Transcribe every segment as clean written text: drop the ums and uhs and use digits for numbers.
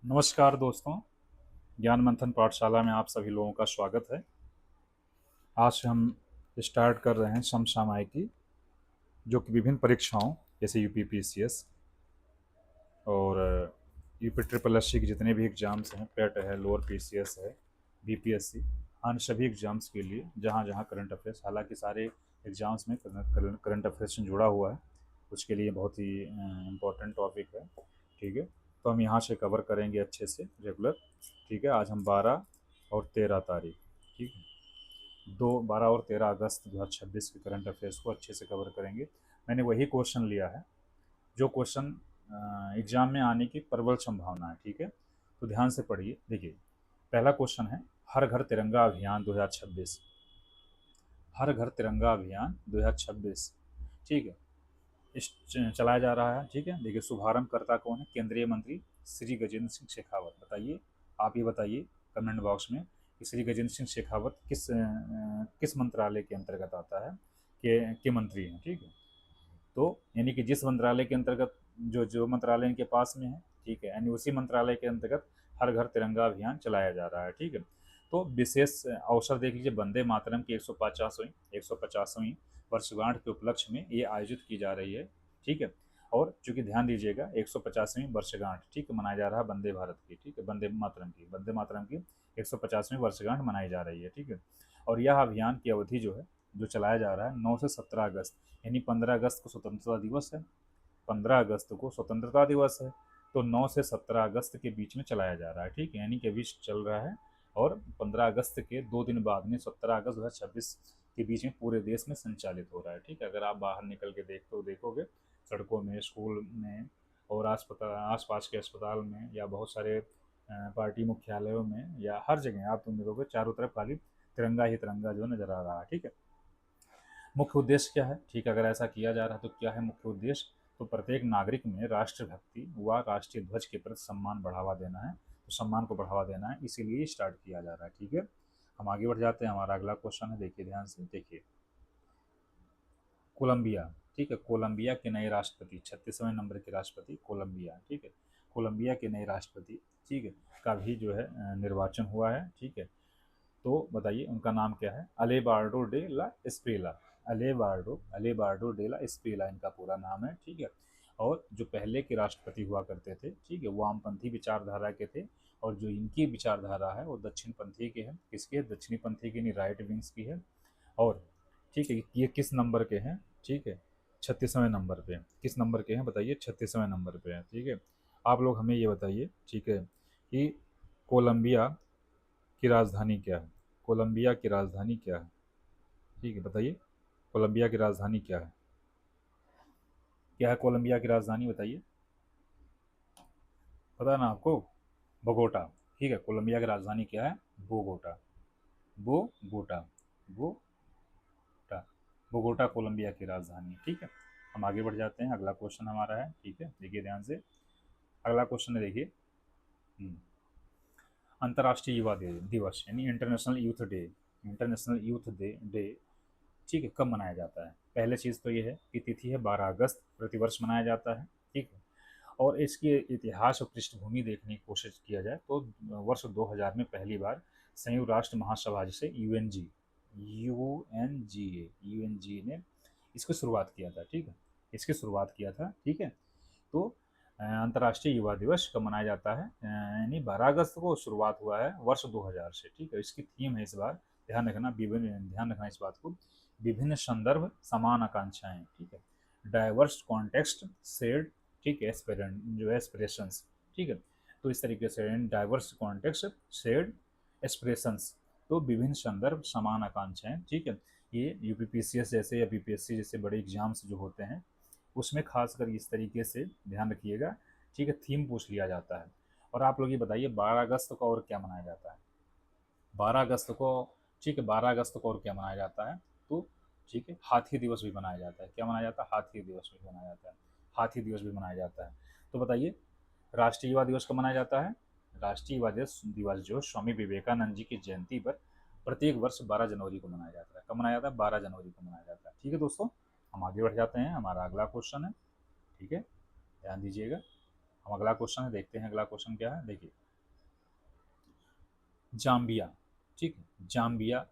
नमस्कार दोस्तों, ज्ञान मंथन पाठशाला में आप सभी लोगों का स्वागत है। आज हम स्टार्ट कर रहे हैं समसामयिकी, जो कि विभिन्न परीक्षाओं जैसे यूपी पीसीएस और यूपी ट्रिपल एससी के जितने भी एग्ज़ाम्स हैं, पेट है, लोअर पीसीएस है, बीपीएससी, अन्य सभी एग्ज़ाम्स के लिए जहाँ जहाँ करंट अफेयर्स, हालांकि सारे एग्ज़ाम्स में करंट अफेयर्स से जुड़ा हुआ है, उसके लिए बहुत ही इम्पोर्टेंट टॉपिक है। ठीक है, तो हम यहाँ से कवर करेंगे अच्छे से रेगुलर। ठीक है, आज हम 12 और 13 तारीख, ठीक है, 12 और 13 अगस्त 2026 के करंट अफेयर्स को अच्छे से कवर करेंगे। मैंने वही क्वेश्चन लिया है जो क्वेश्चन एग्जाम में आने की प्रबल संभावना है। ठीक है, तो ध्यान से पढ़िए। देखिए, पहला क्वेश्चन है, हर घर तिरंगा अभियान 2026। हर घर तिरंगा अभियान 2026, ठीक है, इस चलाया जा रहा है। ठीक है, देखिए, शुभारंभकर्ता कौन है? केंद्रीय मंत्री श्री गजेंद्र सिंह शेखावत। बताइए, आप ये बताइए कमेंट बॉक्स में कि श्री गजेंद्र सिंह शेखावत किस मंत्रालय के अंतर्गत आता है, के मंत्री हैं। ठीक है, तो यानी कि जिस मंत्रालय के अंतर्गत जो जो मंत्रालय इनके पास में है, ठीक है, यानी उसी मंत्रालय के अंतर्गत हर घर तिरंगा अभियान चलाया जा रहा है। ठीक है, तो विशेष अवसर देख लीजिए, वंदे मातरम की 150वीं वर्षगांठ के उपलक्ष्य में ये आयोजित की जा रही है। ठीक है, और चूंकि ध्यान दीजिएगा 150वीं वर्षगांठ, ठीक है, मनाया जा रहा है वंदे भारत की, ठीक है, वंदे मातरम की 150वीं वर्षगांठ मनाई जा रही है। ठीक है, और यह अभियान की अवधि जो है, जो चलाया जा रहा है 9 से 17 अगस्त, यानी 15 अगस्त को स्वतंत्रता दिवस है, 15 अगस्त को स्वतंत्रता दिवस है, तो 9 से 17 अगस्त के बीच में चलाया जा रहा है। ठीक है, यानी कि अभी चल रहा है, और 15 अगस्त के 2 दिन बाद में 17 अगस्त 2026 के बीच में पूरे देश में संचालित हो रहा है। ठीक है, अगर आप बाहर निकल के देखोगे सड़कों में, स्कूल में और आस पास के अस्पताल में, या बहुत सारे पार्टी मुख्यालयों में, या हर जगह आप तुम देखोगे चारों तरफ खाली तिरंगा ही तिरंगा जो नजर आ रहा है। ठीक है, मुख्य उद्देश्य क्या है? ठीक है, अगर ऐसा किया जा रहा है तो क्या है मुख्य उद्देश्य? तो प्रत्येक नागरिक में राष्ट्रभक्ति व राष्ट्रीय ध्वज के प्रति सम्मान बढ़ावा देना है, तो सम्मान को बढ़ावा देना है, इसीलिए स्टार्ट किया जा रहा है। ठीक है, हम आगे बढ़ जाते हैं। हमारा अगला क्वेश्चन है, देखिए ध्यान से देखिए, कोलंबिया। ठीक है, कोलंबिया के नए राष्ट्रपति, 36वें नंबर के राष्ट्रपति कोलंबिया। ठीक है, कोलंबिया के नए राष्ट्रपति, ठीक है, का भी जो है निर्वाचन हुआ है। ठीक है, तो बताइए उनका नाम क्या है? अलेबार्डो डे ला एस्प्रेला। अलेबार्डो डे ला एस्प्रेला इनका पूरा नाम है। ठीक है, और जो पहले के राष्ट्रपति हुआ करते थे, ठीक है, वो वामपंथी विचारधारा के थे, और जो इनकी विचारधारा है वो दक्षिण पंथी के हैं। किसके? दक्षिणी पंथी की, नहीं, राइट विंग्स की है। और ठीक है, ये किस नंबर के हैं? ठीक है, 36वें नंबर पे। किस नंबर के हैं बताइए? 36वें नंबर पे है। ठीक है, आप लोग हमें ये बताइए, ठीक है, कि कोलंबिया की राजधानी क्या है? कोलंबिया की राजधानी क्या है? ठीक है, बताइए, कोलंबिया की राजधानी क्या है? क्या है कोलंबिया की राजधानी? बताइए, पता है ना आपको? बोगोटा। ठीक है, कोलंबिया की राजधानी क्या है? Bogota. Bogota. Bogota. Bogota Colombia की राजधानी है। ठीक है, हम आगे बढ़ जाते हैं। अगला क्वेश्चन हमारा है, ठीक है, देखिए ध्यान से। अगला क्वेश्चन है, देखिए, हम्म, अंतर्राष्ट्रीय युवा दिवस यानी international youth day, international youth day, ठीक है, कब मनाया जाता है? पहले चीज़ तो ये है कि तिथि है 12 अगस्त, प्रतिवर्ष मनाया जाता है। ठीक है, और इसके इतिहास और पृष्ठभूमि देखने की कोशिश किया जाए तो वर्ष 2000 में पहली बार संयुक्त राष्ट्र महासभा, जिसे यूएनजी ने इसकी शुरुआत किया था। ठीक है, इसकी शुरुआत किया था। ठीक है, तो अंतर्राष्ट्रीय युवा दिवस कब मनाया जाता है? यानी 12 अगस्त को शुरुआत हुआ है वर्ष 2000 से। ठीक है, इसकी थीम है इस बार, ध्यान रखना इस बात को, विभिन्न संदर्भ समान आकांक्षाएं। ठीक है, डाइवर्स कॉन्टेक्स्ट शेयर्ड, ठीक है, एस्पिरेशंस। ठीक है, तो इस तरीके से डाइवर्स कॉन्टेक्स्ट शेयर्ड एस्पिरेशंस, तो विभिन्न संदर्भ समान आकांक्षाएं। ठीक है, ये यूपीपीसीएस जैसे या बीपीएससी जैसे बड़े एग्जाम्स जो होते हैं, उसमें खासकर इस तरीके से ध्यान रखिएगा। ठीक है, थीम पूछ लिया जाता है। और आप लोग ये बताइए 12 अगस्त को और क्या मनाया जाता है? 12 अगस्त को, ठीक है, 12 अगस्त को और क्या मनाया जाता है? तो ठीक है, हाथी दिवस भी मनाया जाता है। क्या मनाया जाता है? हाथी दिवस भी मनाया जाता है। हाथी दिवस भी मनाया जाता है। तो बताइए, राष्ट्रीय युवा दिवस कब मनाया जाता है? राष्ट्रीय युवा दिवस जो स्वामी विवेकानंद जी की जयंती पर प्रत्येक वर्ष 12 जनवरी को मनाया जाता है। कब मनाया जाता है? 12 जनवरी को मनाया जाता है। ठीक है दोस्तों, हम आगे बढ़ जाते हैं। हमारा अगला क्वेश्चन है, ठीक है, ध्यान दीजिएगा। हम अगला क्वेश्चन है, देखते हैं अगला क्वेश्चन क्या है। देखिए, जाम्बिया, ठीक है, जाम्बिया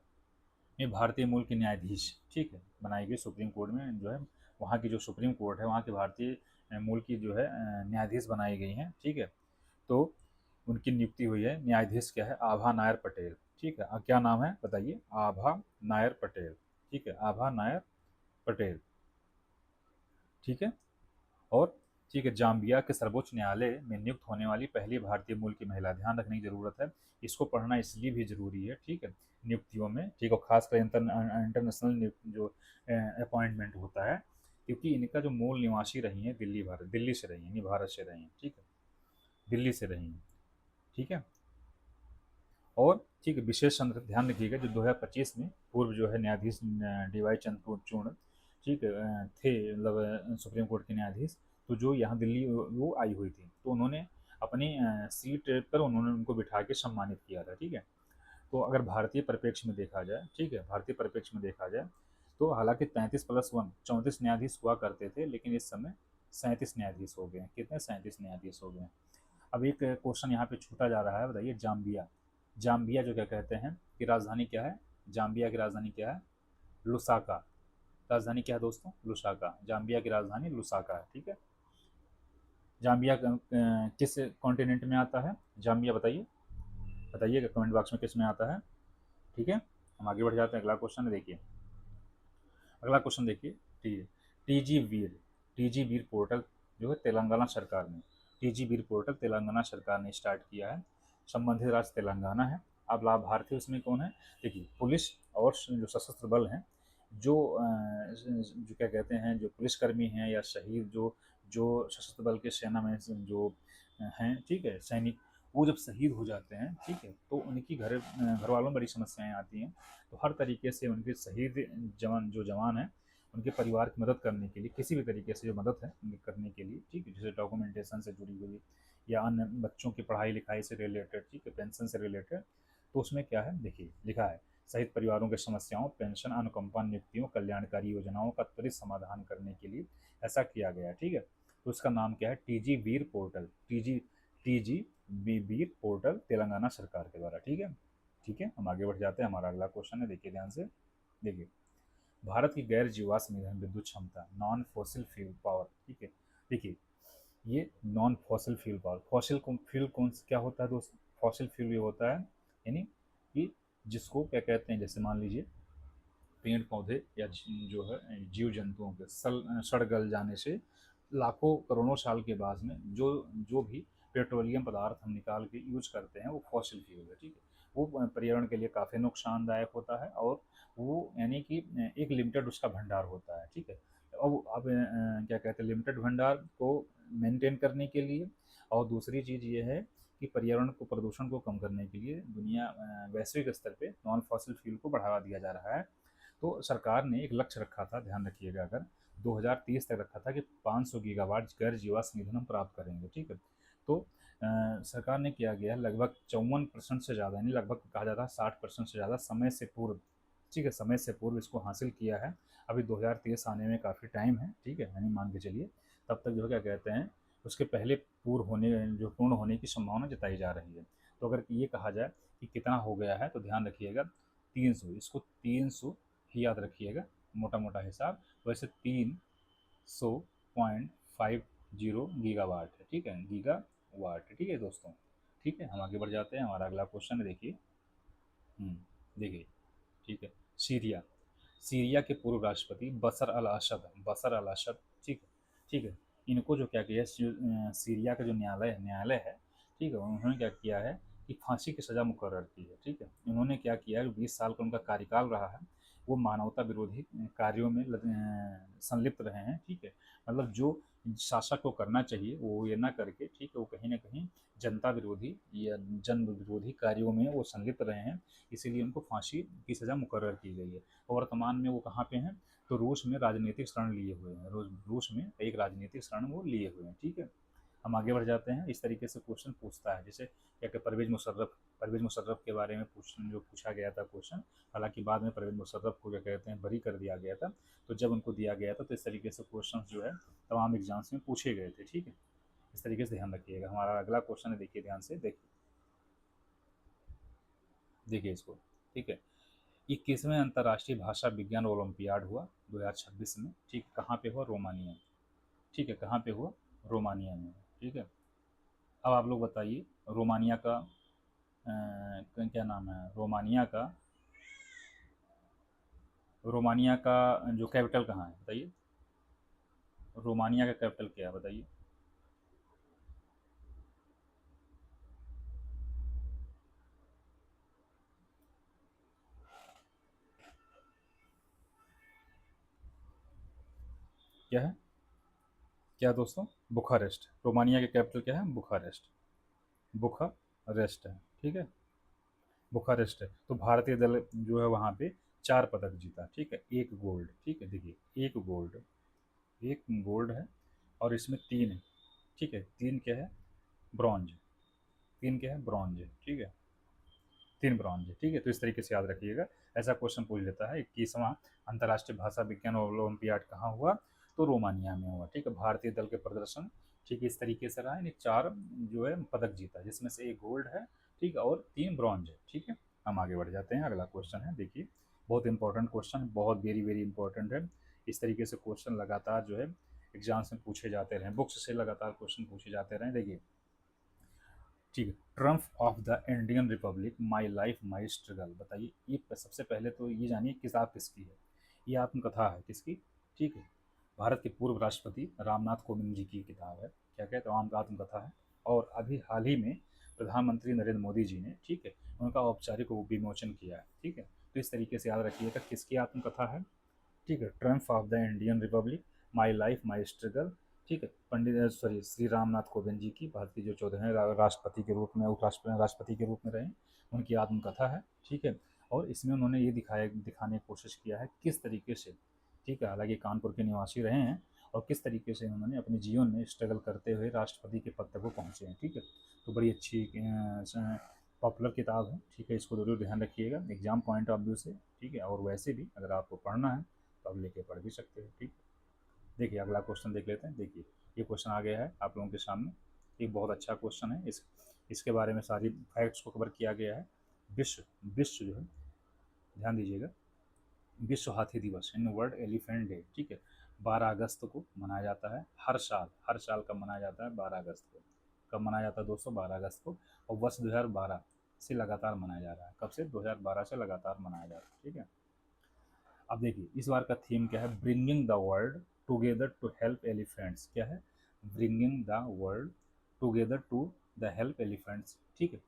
में भारतीय मूल के न्यायाधीश, ठीक है, बनाई गई सुप्रीम कोर्ट में जो है, वहाँ की जो सुप्रीम कोर्ट है वहाँ के भारतीय मूल की जो है न्यायाधीश बनाई गई हैं, ठीक है। तो उनकी नियुक्ति हुई है, न्यायाधीश क्या है, आभा नायर पटेल, ठीक है। क्या नाम है बताइए, आभा नायर पटेल, ठीक है, आभा नायर पटेल, ठीक है। और ठीक है, जाम्बिया के सर्वोच्च न्यायालय में नियुक्त होने वाली पहली भारतीय मूल की महिला, ध्यान रखने की जरूरत है, इसको पढ़ना इसलिए भी जरूरी है, ठीक है, नियुक्तियों में, ठीक है, खासकर इंटरनेशनल जो अपॉइंटमेंट होता है, क्योंकि इनका जो मूल निवासी रही हैं दिल्ली, भारत, दिल्ली से रही हैं, नहीं भारत से रही हैं, ठीक है, दिल्ली से रही हैं, ठीक है। और ठीक है, विशेष ध्यान रखिएगा, जो 2025 में पूर्व जो है न्यायाधीश डी वाई चंद्रचूड़, ठीक है, थे, मतलब सुप्रीम कोर्ट के न्यायाधीश, तो जो यहाँ दिल्ली वो आई हुई थी, तो उन्होंने अपनी सीट पर उन्होंने उनको बिठा के सम्मानित किया था, ठीक है। तो अगर भारतीय परिप्रेक्ष्य में देखा जाए, ठीक है, भारतीय परिप्रेक्ष्य में देखा जाए, तो हालांकि 33+1 34 न्यायाधीश हुआ करते थे, लेकिन इस समय 37 न्यायाधीश हो गए हैं। कितने? 37 न्यायाधीश हो गए हैं। अब एक क्वेश्चन यहाँ पे छूटा जा रहा है, बताइए, जाम्बिया, जाम्बिया जो क्या कहते हैं कि राजधानी क्या है, जाम्बिया की राजधानी क्या है, लुसाका, राजधानी क्या है दोस्तों, लुसाका, जाम्बिया की राजधानी लुसाका है, ठीक है। जाम्बिया किस कॉन्टिनेंट में आता है, जाम्बिया बताइए, बताइएगा कमेंट बॉक्स में किस में आता है, ठीक है। हम आगे बढ़ जाते हैं, अगला क्वेश्चन है, देखिए, अगला क्वेश्चन देखिए, ठीक है, टीजी वीर, टीजी वीर पोर्टल जो है तेलंगाना सरकार ने, टीजी वीर पोर्टल तेलंगाना सरकार ने स्टार्ट किया है, संबंधित राज्य तेलंगाना है। अब लाभार्थी उसमें कौन है, देखिए, पुलिस और जो सशस्त्र बल हैं, जो क्या कहते हैं, जो पुलिसकर्मी हैं या शहीद, जो जो सशस्त्र बल के सेना में जो हैं, ठीक है, सैनिक, वो जब शहीद हो जाते हैं, ठीक है, तो उनकी घर वालों में बड़ी समस्याएं आती हैं। तो हर तरीके से उनके शहीद जवान हैं, उनके परिवार की मदद करने के लिए, किसी भी तरीके से जो मदद है उनकी करने के लिए, ठीक है, जैसे डॉक्यूमेंटेशन से जुड़ी हुई या अन्य बच्चों की पढ़ाई लिखाई से रिलेटेड, ठीक है, पेंशन से रिलेटेड, तो उसमें क्या है, देखिए लिखा है, शहीद परिवारों की समस्याओं, पेंशन, अनुकंपा नियुक्तियों, कल्याणकारी योजनाओं का त्वरित समाधान करने के लिए ऐसा किया गया, ठीक है। तो उसका नाम क्या है, टीजी वीर पोर्टल, टीजी वीर पोर्टल तेलंगाना सरकार के द्वारा, ठीक है। ठीक है, हम आगे बढ़ जाते हैं, हमारा अगला क्वेश्चन है, देखिए ध्यान से, देखिए, भारत की गैर जीवाश्म ईंधन विद्युत क्षमता, नॉन फॉसिल फ्यूल पावर, ठीक है। देखिए, ये non fossil fuel power, fuel कौन क्या होता है दोस्तों, फॉसिल फ्यूल ये होता है, यानी कि जिसको क्या कहते हैं, जैसे मान लीजिए पेड़ पौधे या जो है जीव जंतुओं के सड़ गल जाने से लाखों करोड़ों साल के बाद में जो जो भी पेट्रोलियम पदार्थ हम निकाल के यूज करते हैं, वो फॉसिल फ्यूल है, ठीक है। वो पर्यावरण के लिए काफ़ी नुकसानदायक होता है, और वो यानी कि एक लिमिटेड उसका भंडार होता है, ठीक है। अब क्या कहते हैं, लिमिटेड भंडार को मेंटेन करने के लिए, और दूसरी चीज़ ये है कि पर्यावरण को, प्रदूषण को कम करने के लिए दुनिया वैश्विक स्तर पे नॉन फॉसिल फ्यूल को बढ़ावा दिया जा रहा है। तो सरकार ने एक लक्ष्य रखा था, ध्यान रखिएगा, अगर 2030 तक रखा था कि 500 गीगावाट गैर जीवाश्म ईंधन हम प्राप्त करेंगे, ठीक है। तो सरकार ने किया गया लगभग 54% से ज़्यादा, यानी लगभग कहा जाता है 60% से ज़्यादा समय से पूर्व, ठीक है, समय से पूर्व इसको हासिल किया है। अभी 2030 आने में काफ़ी टाइम है, ठीक है, यानी मान के चलिए तब तक जो है क्या कहते हैं, उसके पहले पूर्ण होने की संभावना जताई जा रही है। तो अगर ये कहा जाए कि कितना हो गया है, तो ध्यान रखिएगा 300, इसको 300 ही याद रखिएगा, मोटा मोटा हिसाब, वैसे 300.50 गीगावाट है, ठीक है, गीगा वाट, ठीक है दोस्तों। ठीक है, हम आगे बढ़ जाते हैं, हमारा अगला क्वेश्चन है, देखिए, देखिए, ठीक है, सीरिया, सीरिया के पूर्व राष्ट्रपति बशर अल असद, बशर अल असद, ठीक है, ठीक है, इनको जो क्या किया, सीरिया का जो न्यायालय है, ठीक है, उन्होंने क्या किया है कि फांसी की सज़ा मुकर्रर की है, ठीक है। इन्होंने क्या किया है, 20 साल का उनका कार्यकाल रहा है, वो मानवता विरोधी कार्यों में संलिप्त रहे हैं, ठीक है। मतलब जो शासक को करना चाहिए वो ये ना करके, ठीक है, वो कहीं ना कहीं जनता विरोधी या जन विरोधी कार्यों में वो संलिप्त रहे हैं, इसीलिए उनको फांसी की सज़ा मुकर्रर की गई है। और वर्तमान में वो कहाँ पे हैं, तो रूस में राजनीतिक शरण लिए हुए हैं, रूस में एक राजनीतिक शरण वो लिए हुए हैं, ठीक है। हम आगे बढ़ जाते हैं, इस तरीके से क्वेश्चन पूछता है, जैसे क्या क्या परवेज मुशर्रफ के बारे में पूछा गया था क्वेश्चन, हालांकि बाद में परवेज मुशर्रफ को क्या कहते हैं बरी कर दिया गया था, तो जब उनको दिया गया था तो इस तरीके से क्वेश्चन जो है तमाम एग्जाम्स में पूछे गए थे, ठीक है। इस तरीके से ध्यान रखिएगा। हमारा अगला क्वेश्चन है, देखिए ध्यान से, देखिए इसको, ठीक है। 21वें अंतर्राष्ट्रीय भाषा विज्ञान ओलंपियाड हुआ 2026 में, ठीक, कहाँ पे हुआ? रोमानिया, ठीक है, कहाँ पे हुआ? रोमानिया में, ठीक है। अब आप लोग बताइए, रोमानिया का क्या नाम है? रोमानिया का जो कैपिटल कहाँ है बताइए? रोमानिया का कैपिटल क्या है बताइए? क्या है? क्या दोस्तों? बुखारेस्ट। रोमानिया के कैपिटल क्या है? बुखारेस्ट। बुखारेस्ट है, ठीक है, बुखारेस्ट है। तो भारतीय दल जो है वहाँ पे 4 पदक जीता, ठीक है, 1 गोल्ड, ठीक है, देखिए 1 गोल्ड, 1 गोल्ड है, और इसमें 3 है, ठीक है, 3 क्या है? ब्रॉन्ज, 3 क्या है? ब्रॉन्ज है, ठीक है, 3 ब्रॉन्ज है, ठीक है। तो इस तरीके से याद रखिएगा। ऐसा क्वेश्चन पूछ लेता है, 21वां अंतर्राष्ट्रीय भाषा विज्ञान ओलंपियाड कहाँ हुआ? तो रोमानिया में हुआ, ठीक है। भारतीय दल के प्रदर्शन, ठीक है, इस तरीके से रहा, यानी 4 जो है पदक जीता, जिसमें से 1 गोल्ड है, ठीक है, और 3 ब्रॉन्ज है, ठीक है। हम आगे बढ़ जाते हैं। अगला क्वेश्चन है, देखिए, बहुत इंपॉर्टेंट क्वेश्चन, बहुत वेरी वेरी इंपॉर्टेंट है। इस तरीके से क्वेश्चन लगातार जो है एग्जाम्स में पूछे जाते रहे, बुक्स से लगातार क्वेश्चन पूछे जाते रहे। देखिए, ठीक है, Trump of the Indian Republic, my life my struggle, बताइए। ये सबसे पहले तो ये जानिए किताब किसकी है? ये आत्मकथा है, किसकी? ठीक है, भारत के पूर्व राष्ट्रपति रामनाथ कोविंद जी की किताब है। क्या कहते हैं? आत्मकथा है। और अभी हाल ही में प्रधानमंत्री नरेंद्र मोदी जी ने, ठीक है, उनका औपचारिक विमोचन किया है, ठीक है। तो इस तरीके से याद रखिएगा किसकी आत्मकथा है, ठीक है, Trump of the Indian Republic, my life my struggle, ठीक है, पंडित सॉरी श्री रामनाथ कोविंद जी की, भारत के जो 14वें राष्ट्रपति के रूप में, राष्ट्रपति के रूप में रहे, उनकी आत्मकथा है, ठीक है। और इसमें उन्होंने ये दिखाने की कोशिश किया है किस तरीके से, ठीक है, हालांकि कानपुर के निवासी रहे हैं, और किस तरीके से उन्होंने अपने जीवन में स्ट्रगल करते हुए राष्ट्रपति के पद तक वो पहुँचे हैं, ठीक है। तो बड़ी अच्छी पॉपुलर किताब है, ठीक है, इसको जरूर ध्यान रखिएगा एग्जाम पॉइंट ऑफ व्यू से, ठीक है। और वैसे भी अगर आपको पढ़ना है तो आप लेके पढ़ भी सकते हैं, ठीक। देखिए अगला क्वेश्चन देख लेते हैं। देखिए ये क्वेश्चन आ गया है आप लोगों के सामने, एक बहुत अच्छा क्वेश्चन है। इसके बारे में सारी फैक्ट्स को कवर किया गया है। विश्व विश्व जो है, ध्यान दीजिएगा, विश्व हाथी दिवस इन वर्ल्ड एलिफेंट डे, ठीक है, 12 अगस्त को मनाया जाता है। हर साल कब मनाया जाता है? 12 अगस्त को। कब मनाया जाता है दोस्तों? 12 अगस्त को। और वर्ष 2012 से लगातार मनाया जा रहा है। कब से? 2012 से लगातार मनाया जा रहा है, ठीक है। अब देखिए इस बार का थीम क्या है? Bringing the world together to help elephants. क्या है? Bringing the world together to the help elephants, ठीक है,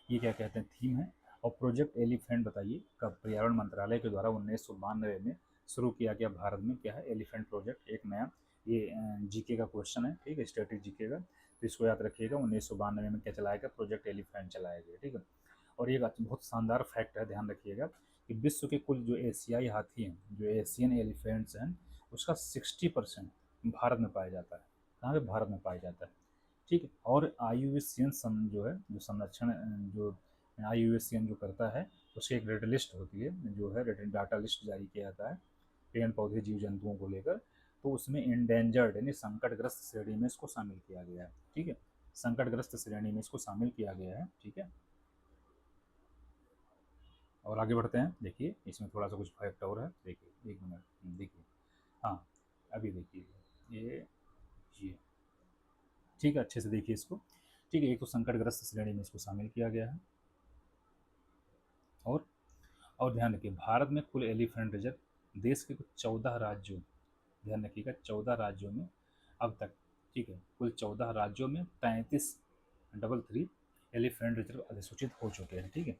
ये क्या कहते हैं? थीम है। और प्रोजेक्ट एलिफेंट बताइए कब पर्यावरण मंत्रालय के द्वारा 1992 में शुरू किया गया भारत में? क्या है? एलिफेंट प्रोजेक्ट, एक नया, ये जीके का क्वेश्चन है, ठीक है, स्टैटिक जीके का, तो इसको याद रखिएगा। 1992 में क्या चलाया गया? प्रोजेक्ट एलिफेंट चलाया गया, ठीक है। और ये बहुत शानदार फैक्ट है, ध्यान रखिएगा, कि विश्व के कुल जो एशियाई हाथी हैं, जो एशियन एलिफेंट्स हैं, उसका 60% भारत में पाया जाता है। कहाँ पे? भारत में पाया जाता है, ठीक है। और IUCN जो है, जो संरक्षण, जो IUCN जो करता है, उसकी एक रेड लिस्ट होती है, जो है रेड डाटा लिस्ट जारी किया जाता है पेड़ पौधे जीव जंतुओं को लेकर। तो उसमें इंडेंजर्ड यानी संकटग्रस्त श्रेणी में इसको शामिल किया गया है, ठीक है, संकटग्रस्त श्रेणी में इसको शामिल किया गया है, ठीक है। और आगे बढ़ते हैं। देखिए इसमें थोड़ा सा कुछ फैक्ट और है, देखिए 1 मिनट, देखिए, हाँ, अभी देखिए ये ठीक है, अच्छे से देखिए इसको, ठीक है। एक तो संकटग्रस्त श्रेणी में इसको शामिल किया गया है। और और ध्यान रखिए भारत में कुल एलिफेंट रिजर्व देश के कुछ 14 राज्यों, ध्यान रखिएगा 14 राज्यों में अब तक, ठीक है, कुल 14 राज्यों में 33 एलिफेंट रिजर्व अधिसूचित हो चुके हैं, ठीक है।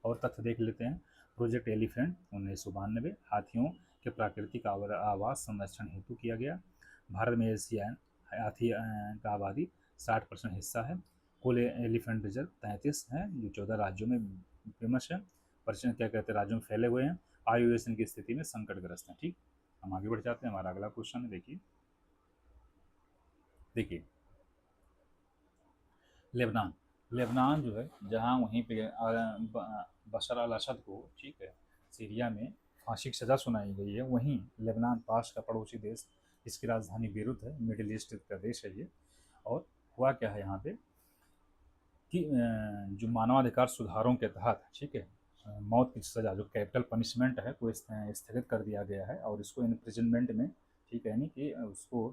और तथ्य देख लेते हैं। प्रोजेक्ट एलिफेंट 1992 हाथियों के प्राकृतिक आवास संरक्षण हेतु किया गया। भारत में एशियान हाथी का आबादी 60% हिस्सा है। कुल एलिफेंट रिजर्व 33 हैं, जो 14 राज्यों में फेमस है, परसेंट क्या कहते हैं, राज्यों में फैले हुए हैं, IUCN की स्थिति में संकटग्रस्त हैं, ठीक। हम आगे बढ़ जाते हैं। हमारा अगला क्वेश्चन है, देखिए देखिए लेबनान, लेबनान जो है, जहाँ वहीं पे बशर अल असद को, ठीक है, सीरिया में फांसी की सज़ा सुनाई गई है, वहीं लेबनान पास का पड़ोसी देश, इसकी राजधानी बेरूत है, मिडिल ईस्ट का देश है ये। और हुआ क्या है यहाँ पे कि जो मानवाधिकार सुधारों के तहत, ठीक है, मौत की सज़ा जो कैपिटल पनिशमेंट है वो स्थगित कर दिया गया है और इसको इम्प्रिजनमेंट में, ठीक है, यानी कि उसको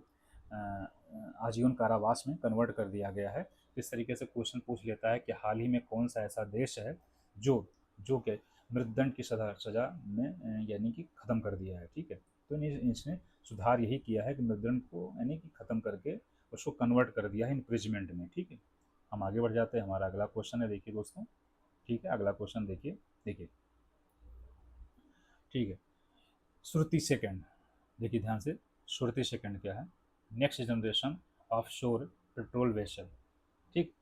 आजीवन कारावास में कन्वर्ट कर दिया गया है। इस तरीके से क्वेश्चन पूछ लेता है कि हाल ही में कौन सा ऐसा देश है जो जो कि मृत्युदंड की सज़ा में यानी कि ख़त्म कर दिया है, ठीक है। तो इसने सुधार यही किया है कि मृत्युदंड को यानी कि ख़त्म करके उसको कन्वर्ट कर दिया है इम्प्रिजमेंट में, ठीक है। हम आगे बढ़ जाते हैं, हमारा अगला क्वेश्चन है, देखिए दोस्तों, ठीक है, अगला क्वेश्चन देखिए, देखिए, ठीक है, श्रुति सेकंड, देखिए ध्यान से, श्रुति सेकंड क्या है, next generation of shore patrol vessel, ठीक,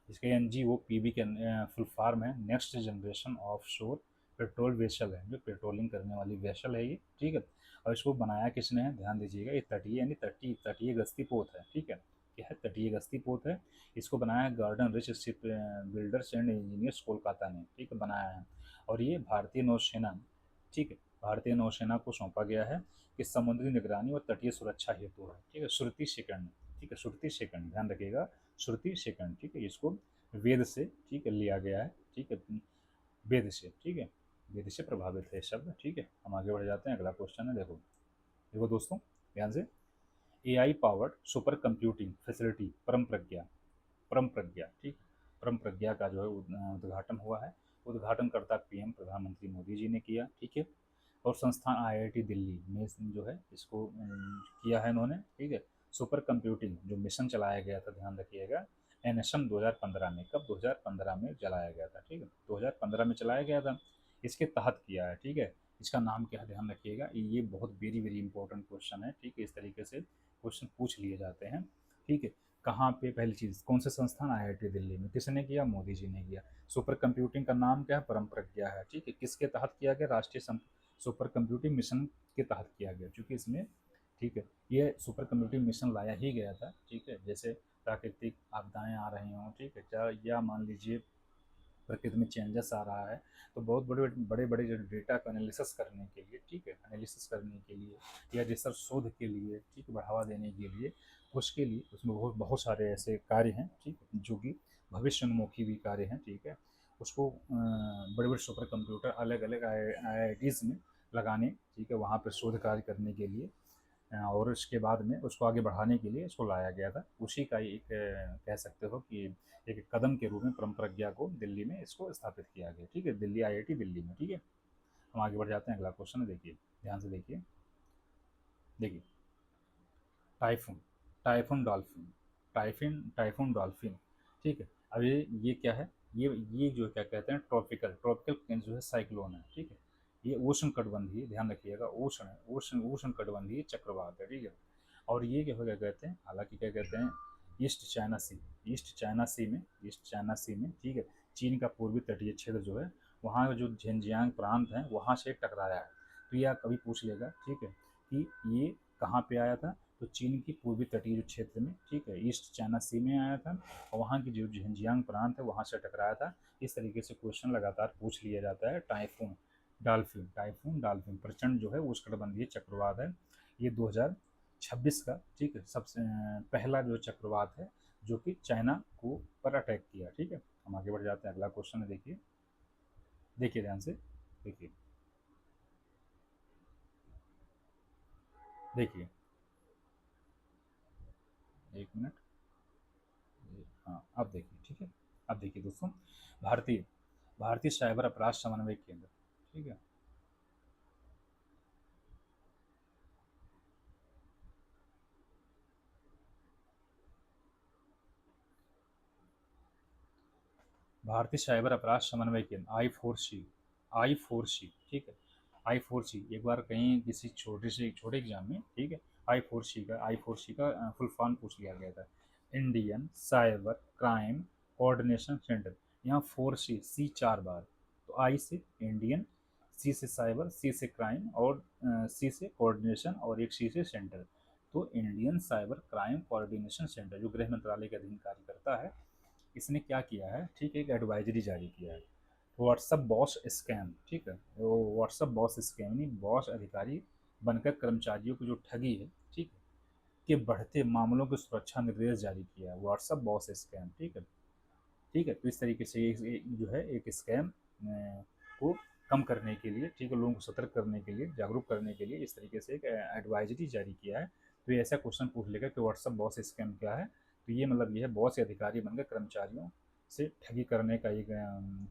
इसके N G O P V के फुल फॉर्म है next generation of shore patrol vessel है, जो पेट्रोलिंग करने वाली वेसल है ये, ठीक है। और इसको बनाया किसने है, ध्यान दीजिएगा, ये तटीय यानी तटीय गश्ती पोत है, ठीक है, यह है तटीय गश्ती पोत है। इसको बनाया garden rich ship builders and engineers Kolkata ने, ठीक है, बनाया है। और ये भारतीय नौसेना, ठीक है, भारतीय नौसेना को सौंपा गया है कि समुद्री निगरानी और तटीय सुरक्षा हेतु है, ठीक है। श्रुति सेकंड, ठीक है, श्रुति सेकंड, ध्यान रखिएगा, श्रुति सेकंड, ठीक है, इसको वेद से, ठीक है, लिया गया है, ठीक है, वेद से, ठीक है, वेद से प्रभावित है शब्द, ठीक है। हम आगे बढ़ जाते हैं, अगला क्वेश्चन है, देखो, देखो दोस्तों, ध्यान से, AI powered super computing facility परम प्रज्ञा, परम प्रज्ञा, ठीक, परम प्रज्ञा का जो है उद्घाटन हुआ है, उद्घाटनकर्ता पीएम प्रधानमंत्री मोदी जी ने किया, ठीक है। और संस्थान आईआईटी दिल्ली में जो है इसको किया है इन्होंने, ठीक है। सुपर कंप्यूटिंग जो मिशन चलाया गया था, ध्यान रखिएगा, एनएसएम 2015 में, कब, 2015 में चलाया गया था, ठीक है, 2015 में चलाया गया था, इसके तहत किया है, ठीक है। इसका नाम क्या है, ध्यान रखिएगा, ये बहुत वेरी वेरी इंपॉर्टेंट क्वेश्चन है, ठीक है, इस तरीके से क्वेश्चन पूछ लिए जाते हैं, ठीक है। कहाँ पे, पहली चीज़, कौन से संस्थान, आईआईटी दिल्ली में, किसने किया, मोदी जी ने किया। सुपर कंप्यूटिंग का नाम क्या है, परम प्रज्ञा है, ठीक है, किसके तहत किया गया, राष्ट्रीय सुपर कंप्यूटिंग मिशन के तहत किया गया, क्योंकि इसमें, ठीक है, ये सुपर कंप्यूटिंग मिशन लाया ही गया था, ठीक है, जैसे प्राकृतिक आपदाएं आ रही हों, ठीक है, या मान लीजिए प्रकृति में चेंजेस आ रहा है, तो बहुत बड़े बड़े बड़े जो डेटा को एनालिसिस करने के लिए, ठीक है, एनालिसिस करने के लिए या रिसर्च शोध के लिए, ठीक है, बढ़ावा देने के लिए, उसके लिए उसमें बहुत बहुत सारे ऐसे कार्य हैं, ठीक है, जो कि भविष्योन्मुखी भी कार्य हैं, ठीक है। उसको बड़े बड़े सुपर कंप्यूटर अलग अलग IITs में लगाने, ठीक है, वहाँ पर शोध कार्य करने के लिए और उसके बाद में उसको आगे बढ़ाने के लिए इसको लाया गया था। उसी का एक कह सकते हो कि एक कदम के रूप में परम प्रज्ञा को दिल्ली में इसको स्थापित किया गया, ठीक है, दिल्ली IIT दिल्ली में, ठीक है। हम आगे बढ़ जाते हैं, अगला क्वेश्चन है, देखिए ध्यान से, देखिए, देखिए, typhoon, typhoon dolphin, typhoon dolphin, ठीक है। अब ये क्या है, ये जो क्या कहते हैं, ट्रॉपिकल ट्रॉपिकल जो है साइक्लोन है, ठीक है, ये उष्ण कटिबंधीय, ध्यान रखिएगा, उष्ण उष्ण उष्ण कटिबंधीय चक्रवात है, ठीक है। और ये क्या कहते हैं, हालांकि क्या कहते हैं, ईस्ट चाइना सी, ईस्ट चाइना सी में, ठीक है, चीन का पूर्वी तटीय क्षेत्र जो है, वहाँ जो झेंजियांग प्रांत है वहाँ से टकराया है। तो यह कभी पूछ लेगा, ठीक है, कि ये कहाँ पे आया था, तो चीन की पूर्वी तटीय जो क्षेत्र में, ठीक है, ईस्ट चाइना सी में आया था और वहाँ की जो झेंजियांग प्रांत है वहाँ से टकराया था। इस तरीके से क्वेश्चन लगातार पूछ लिया जाता है। टाइफून डाल्फिन प्रचंड जो है उष्णकटिबंधीय चक्रवात है, ये 2026 का, ठीक है, सबसे पहला जो चक्रवात है जो कि चाइना को पर अटैक किया, ठीक है। हम आगे बढ़ जाते हैं, अगला क्वेश्चन है, देखिए, देखिए ध्यान से, देखिए, देखिए, एक मिनट, हाँ अब देखिए, ठीक है, अब देखिए दोस्तों, भारतीय भारतीय साइबर अपराध समन्वय केंद्र, ठीक है, भारतीय साइबर अपराध समन्वय केंद्र, I4C, ठीक है, I4C, एक बार कहीं किसी छोटे एग्जाम में, ठीक है, I4C का फुल फॉर्म पूछ लिया गया था, Indian cyber crime coordination centre. यहाँ 4C चार बार, तो I से इंडियन, C से साइबर, C से क्राइम और C से कोऑर्डिनेशन और एक C से सेंटर। तो Indian cyber crime coordination centre जो गृह मंत्रालय के अधीन कार्य करता है, इसने क्या किया है, ठीक है, एक एडवाइजरी जारी किया है, व्हाट्सअप बॉस स्कैम, ठीक है, वो व्हाट्सअप बॉस स्कैम नहीं, बॉस अधिकारी बनकर कर्मचारियों की जो ठगी है, ठीक है, के बढ़ते मामलों की सुरक्षा निर्देश जारी किया है। व्हाट्सएप बॉस स्कैम, ठीक है, ठीक है। तो इस तरीके से जो है एक स्कैम को कम करने के लिए, ठीक है, लोगों को सतर्क करने के लिए, जागरूक करने के लिए इस तरीके से एक एडवाइजरी जारी किया है। तो ये ऐसा क्वेश्चन पूछ लेगा कि व्हाट्सएप बॉस स्कैम क्या है, तो ये मतलब ये है बॉस या अधिकारी बनकर कर्मचारियों से ठगी करने का एक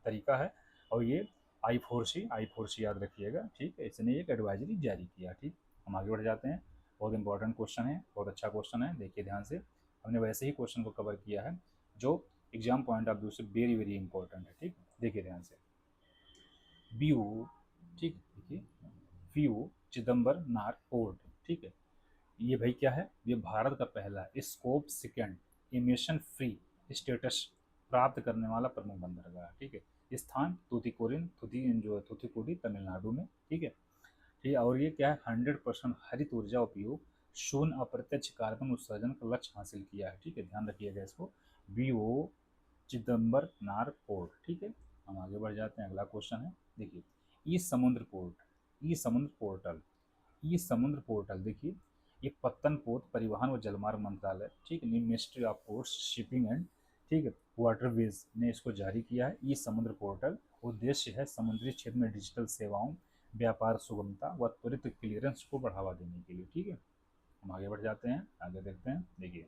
तरीका है। और ये आई फोर सी याद रखिएगा, ठीक है, इसने एक एडवाइजरी जारी किया। ठीक, हम आगे बढ़ जाते हैं। बहुत इंपॉर्टेंट क्वेश्चन है, बहुत अच्छा क्वेश्चन है, देखिए ध्यान से। हमने वैसे ही क्वेश्चन को कवर किया है जो एग्जाम पॉइंट ऑफ व्यू से वेरी वेरी इंपॉर्टेंट है। ठीक, देखिए ध्यान से। बीओ, ठीक, देखिए, बीओ चिदम्बरनार पोर्ट, ठीक है, ये भाई क्या है, ये भारत का पहला scope second emission free status प्राप्त करने वाला प्रमुख बंदरगाह है। ठीक है, स्थान तूतीकोरिन जो है थूथुकुडी तमिलनाडु में। ठीक है, ठीक है। और ये क्या है, 100% हरित ऊर्जा उपयोग, शून्य अप्रत्यक्ष कार्बन उत्सर्जन का लक्ष्य हासिल किया है। ठीक है, ध्यान रखिएगा इसको, बीओ चिदम्बरनार पोर्ट। ठीक है, हम आगे बढ़ जाते हैं। अगला क्वेश्चन है, देखिए, ई समुद्र पोर्ट, ई समुद्र पोर्टल, ई समुद्र पोर्टल, देखिए, ये पत्तन पोत परिवहन व जलमार्ग मंत्रालय, ठीक है, ministry of ports shipping and, ठीक है, वाटरवेज ने इसको जारी किया है। ई समुद्र पोर्टल उद्देश्य है समुद्री क्षेत्र में डिजिटल सेवाओं, व्यापार सुगमता व त्वरित क्लियरेंस को बढ़ावा देने के लिए। ठीक है, हम आगे बढ़ जाते हैं, आगे देखते हैं। देखिए,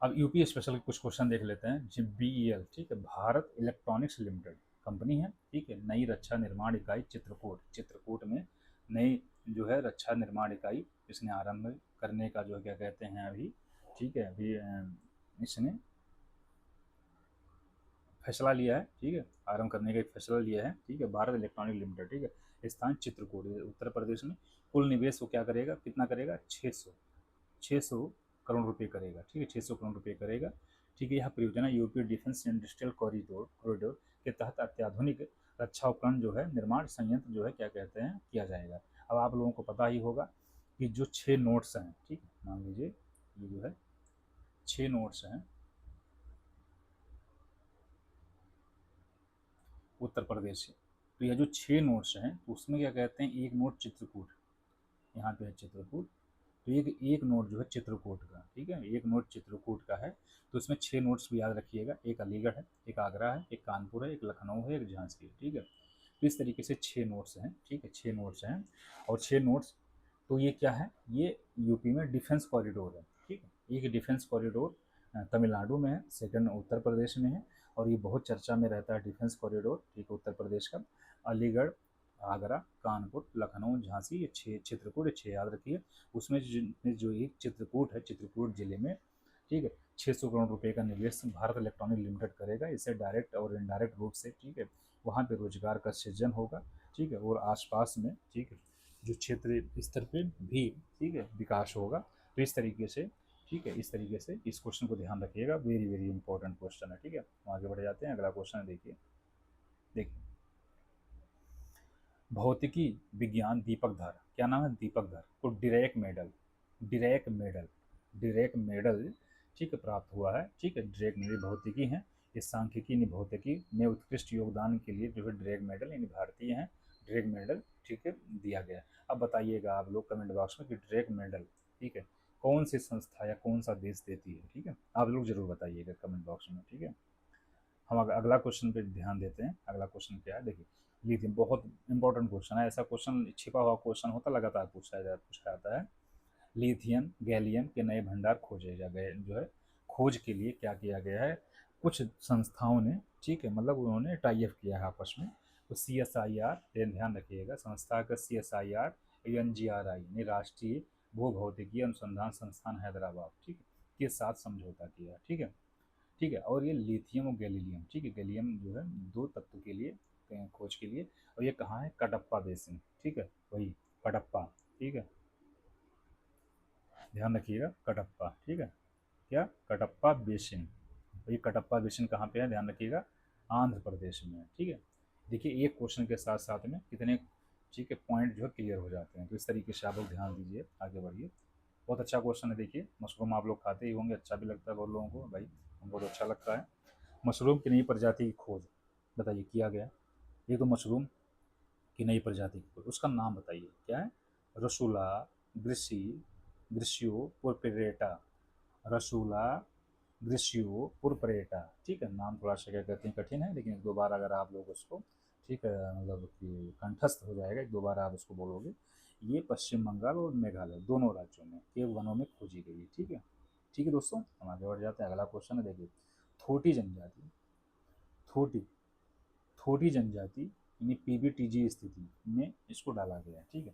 अब यूपी स्पेशल के कुछ क्वेश्चन देख लेते हैं। जी, बीईएल, ठीक है, भारत इलेक्ट्रॉनिक्स लिमिटेड कंपनी है। ठीक है, नई रक्षा निर्माण इकाई चित्रकूट, चित्रकूट में नई जो है रक्षा निर्माण इकाई इसने आरंभ करने का जो क्या कहते हैं अभी, ठीक है, अभी इसने फैसला लिया है। ठीक है, आरंभ करने का एक फैसला लिया है। ठीक है, भारत इलेक्ट्रॉनिक लिमिटेड, ठीक है, स्थान चित्रकूट उत्तर प्रदेश में। कुल निवेश वो क्या करेगा, कितना करेगा, 600 करोड़ रुपए करेगा। ठीक है, 600 करोड़ रुपए करेगा। ठीक है, यह परियोजना यूपी डिफेंस इंडस्ट्रियल कॉरिडोर के तहत अत्याधुनिक रक्षा उपकरण जो है निर्माण संयंत्र जो है क्या कहते हैं किया जाएगा। अब आप लोगों को पता ही होगा कि जो 6 नोट्स हैं, ठीक है, मान लीजिए ये जो है 6 नोट्स हैं उत्तर प्रदेश से। तो यह जो 6 नोट्स हैं तो उसमें क्या कहते हैं, एक नोट चित्रकूट, यहाँ पे है चित्रकूट। तो एक नोट जो है चित्रकूट का, ठीक है, एक नोट चित्रकूट का है। तो इसमें 6 नोट्स भी याद रखिएगा, एक अलीगढ़ है, एक आगरा है, एक कानपुर है, एक लखनऊ है, एक झांसी है। ठीक है, तो इस तरीके से 6 नोट्स हैं। ठीक है, 6 नोट्स हैं। और 6 नोट्स, तो ये क्या है, ये यूपी में डिफेंस कॉरिडोर है। ठीक है, एक डिफेंस कॉरिडोर तमिलनाडु में है, सेकंड उत्तर प्रदेश में है। और ये बहुत चर्चा में रहता है डिफेंस कॉरिडोर, ठीक है, उत्तर प्रदेश का। अलीगढ़, आगरा, कानपुर, लखनऊ, झांसी, ये 6 चित्रकूट, ये 6 याद रखिए। उसमें जो एक चित्रकूट है, चित्रकूट जिले में, ठीक है, 600 करोड़ रुपए का निवेश भारत इलेक्ट्रॉनिक लिमिटेड करेगा। इससे डायरेक्ट और इनडायरेक्ट रूप से, ठीक है, वहाँ पे रोजगार का सृजन होगा। ठीक है, और आसपास में, ठीक है, जो क्षेत्र स्तर पे भी, ठीक है, विकास होगा। तो इस तरीके से, ठीक है, इस तरीके से इस क्वेश्चन को ध्यान रखिएगा, वेरी वेरी इंपॉर्टेंट क्वेश्चन है। ठीक है, हम आगे बढ़ जाते हैं। अगला क्वेश्चन है, देखिए, देखिए, भौतिकी विज्ञान दीपक धर, क्या नाम है, दीपक धर को Dirac medal, Dirac medal, Dirac medal, ठीक है, प्राप्त हुआ है। ठीक है, डिरैक मेडल भौतिकी है, इस सांख्यिकी यानी भौतिकी में उत्कृष्ट योगदान के लिए जो है डिरैक मेडल यानी भारतीय हैं, डिरैक मेडल, ठीक है, दिया गया। अब बताइएगा आप लोग कमेंट बॉक्स में कि डिरैक मेडल, ठीक है, कौन सी संस्था या कौन सा देश देती है। ठीक है, आप लोग जरूर बताइएगा कमेंट बॉक्स में। ठीक है, हम अगला क्वेश्चन पे ध्यान देते हैं। अगला क्वेश्चन क्या है, देखिए, लिथियम, बहुत इंपॉर्टेंट क्वेश्चन है। ऐसा क्वेश्चन छिपा हुआ क्वेश्चन होता लगातार पूछा जाता है। लिथियम गैलियम के नए भंडार खोजे जा गए जो है, खोज के लिए क्या किया गया है, कुछ संस्थाओं ने, ठीक है, मतलब उन्होंने टाई अप किया है आपस में। तो CSIR, ध्यान रखिएगा, संस्था का CSIR, NGRI ने राष्ट्रीय भूभौतिकीय अनुसंधान संस्थान हैदराबाद, ठीक है, के साथ समझौता किया। ठीक है, ठीक है, और ये लिथियम और गैलीलियम, ठीक है, गैलियम जो है 2 तत्व के लिए खोज के लिए। और ये कहाँ है, कडप्पा बेसिन, ठीक है, वही कडप्पा, ठीक है, ध्यान रखिएगा, कडप्पा, ठीक है, क्या, कडप्पा बेसिन। और ये कडप्पा बेसिन कहाँ पे है, ध्यान रखिएगा, आंध्र प्रदेश में है। ठीक है, देखिए एक क्वेश्चन के साथ साथ में कितने, ठीक है, पॉइंट जो है क्लियर हो जाते हैं। तो इस तरीके से आप लोग ध्यान दीजिए, आगे बढ़िए। बहुत अच्छा क्वेश्चन है। देखिए, मशरूम आप लोग खाते ही होंगे, अच्छा भी लगता है बहुत लोगों को, भाई हमको तो अच्छा लगता है। मशरूम की नई प्रजाति की खोज, बताइए, किया गया। ये तो मशरूम की नई प्रजाति की खोज, उसका नाम बताइए क्या है, रसूला, ग्रिसी, ग्रिसियो पुरपरेटा, रसूला, ग्रिसियो पुरपरेटा। ठीक है, नाम थोड़ा सा क्या कहते हैं कठिन है, लेकिन एक दो बार अगर आप लोग उसको ठीक है मतलब कि कंठस्थ हो जाएगा, एक दो बार आप उसको बोलोगे। ये पश्चिम बंगाल और मेघालय दोनों राज्यों में के वनों में खोजी गई है। ठीक है, ठीक है दोस्तों, हम आगे बढ़ जाते हैं। अगला क्वेश्चन है, देखिए थोटी जनजाति, थोटी थोटी जनजाति यानी पीबीटीजी स्थिति में इसको डाला गया है। ठीक है,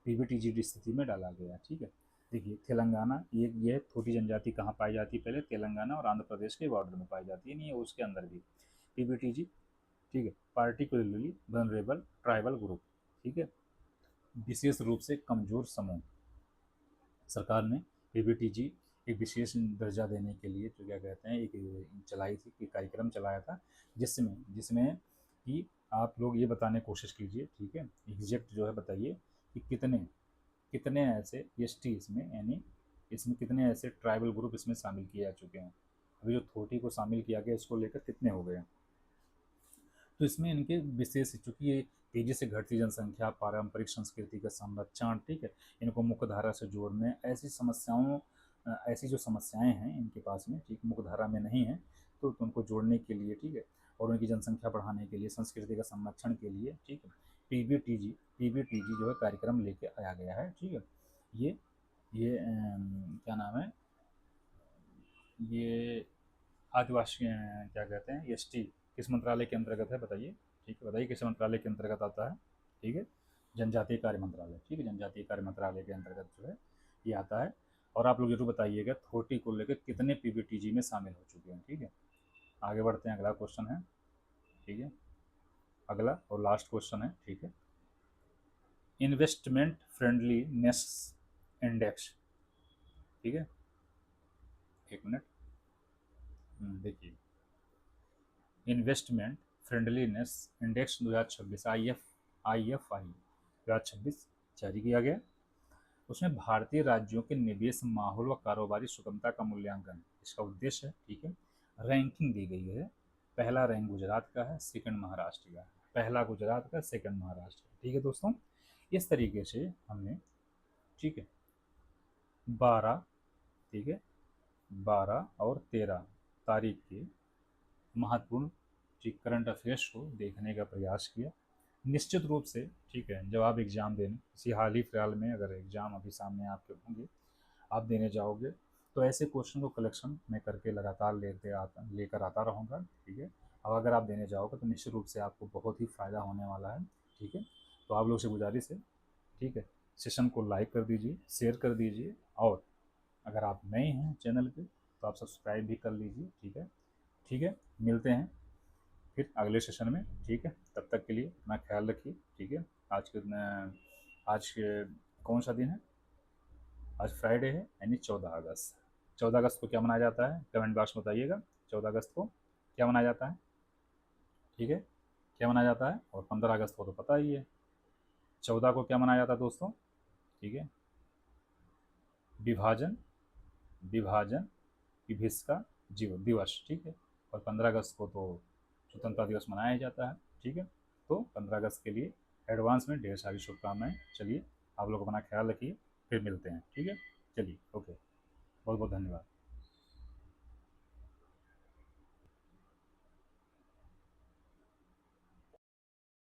पीबीटीजी स्थिति में डाला गया है। ठीक है, देखिए तेलंगाना, ये थोटी जनजाति कहाँ पाई जाती है, पहले तेलंगाना और आंध्र प्रदेश के बॉर्डर में पाई जाती है, नहीं उसके अंदर भी पीबीटीजी। ठीक है, पार्टिकुलरली वनरेबल ट्राइबल ग्रुप। ठीक है, विशेष रूप से कमजोर समूह। सरकार ने पीबीटीजी एक विशेष दर्जा देने के लिए जो क्या कहते हैं एक चलाई थी, एक कार्यक्रम चलाया था, जिसमें जिसमें कि आप लोग ये बताने की कोशिश कीजिए। ठीक है, एग्जैक्ट जो है बताइए कि कितने कितने ऐसे एसटी इसमें, यानी इसमें कितने ऐसे ट्राइबल ग्रुप इसमें शामिल किए जा चुके हैं। अभी जो थोटी को शामिल किया गया इसको लेकर कितने हो गए हैं। तो इसमें इनके विशेष, चूंकि ये तेजी से घटती जनसंख्या, पारंपरिक संस्कृति का संरक्षण, ठीक है, इनको मुख्य धारा से जोड़ने, ऐसी समस्याओं, ऐसी जो समस्याएं हैं इनके पास में, ठीक, मुख्य धारा में नहीं है, तो उनको जोड़ने के लिए, ठीक है, और उनकी जनसंख्या बढ़ाने के लिए, संस्कृति का संरक्षण के लिए, ठीक है, पीबीटीजी जो है कार्यक्रम लेके आया गया है। ठीक है, ये क्या नाम है, ये आदिवासी क्या कहते हैं एसटी किस मंत्रालय के अंतर्गत है बताइए। ठीक है, बताइए किस मंत्रालय के अंतर्गत आता है। ठीक है, जनजातीय कार्य मंत्रालय। ठीक है, जनजातीय कार्य मंत्रालय के अंतर्गत जो है ये आता है। और आप लोग जरूर बताइएगा थोटी को लेकर कितने पीबीटीजी में शामिल हो चुके हैं। ठीक है, आगे बढ़ते हैं, अगला क्वेश्चन है। ठीक है, अगला और लास्ट क्वेश्चन है। ठीक है, इन्वेस्टमेंट फ्रेंडलीनेस इंडेक्स। ठीक है, एक मिनट, देखिए investment friendliness index 2026 I F I 2026 जारी किया गया। उसमें भारतीय राज्यों के निवेश माहौल व कारोबारी सुगमता का मूल्यांकन इसका उद्देश्य है। ठीक है, रैंकिंग दी गई है। पहला रैंक गुजरात का है, सेकंड महाराष्ट्र का है। पहला गुजरात का, सेकंड महाराष्ट्र का। ठीक है दोस्तों, इस तरीके से हमने, ठीक है, 12, ठीक है, 12 और 13 तारीख के महत्वपूर्ण, ठीक, करंट अफेयर्स को देखने का प्रयास किया। निश्चित रूप से, ठीक है, जब आप एग्ज़ाम देने, किसी हाल ही फिलहाल में अगर एग्ज़ाम अभी सामने आपके होंगे, आप देने जाओगे, तो ऐसे क्वेश्चन को कलेक्शन में करके लगातार लेकर आता रहूँगा। ठीक है, अब अगर आप देने जाओगे तो निश्चित रूप से आपको बहुत ही फ़ायदा होने वाला है। ठीक है, तो आप लोग से गुजारिश है, ठीक है, सेशन को लाइक कर दीजिए, शेयर कर दीजिए, और अगर आप नए हैं चैनल पे तो आप सब्सक्राइब भी कर लीजिए। ठीक है, ठीक है, मिलते हैं फिर अगले सेशन में। ठीक है, तब तक के लिए अपना ख्याल रखिए। ठीक है, आज के कौन सा दिन है, आज फ्राइडे है, यानी 14 अगस्त। 14 अगस्त को क्या मनाया जाता है, कमेंट बॉक्स में बताइएगा। 14 अगस्त को क्या मनाया जाता है। ठीक है, क्या मनाया जाता है, और 15 अगस्त को तो पता ही है। 14 को क्या मनाया जाता है दोस्तों, ठीक है, विभाजन विभाजन विभिषका जीव दिवस। ठीक है, और 15 अगस्त को तो स्वतंत्रता दिवस मनाया जाता है। ठीक है, तो 15 अगस्त के लिए एडवांस में ढेर सारी शुभकामनाएं। चलिए, आप लोग अपना ख्याल रखिए, फिर मिलते हैं। ठीक है, चलिए, ओके, बहुत बहुत धन्यवाद।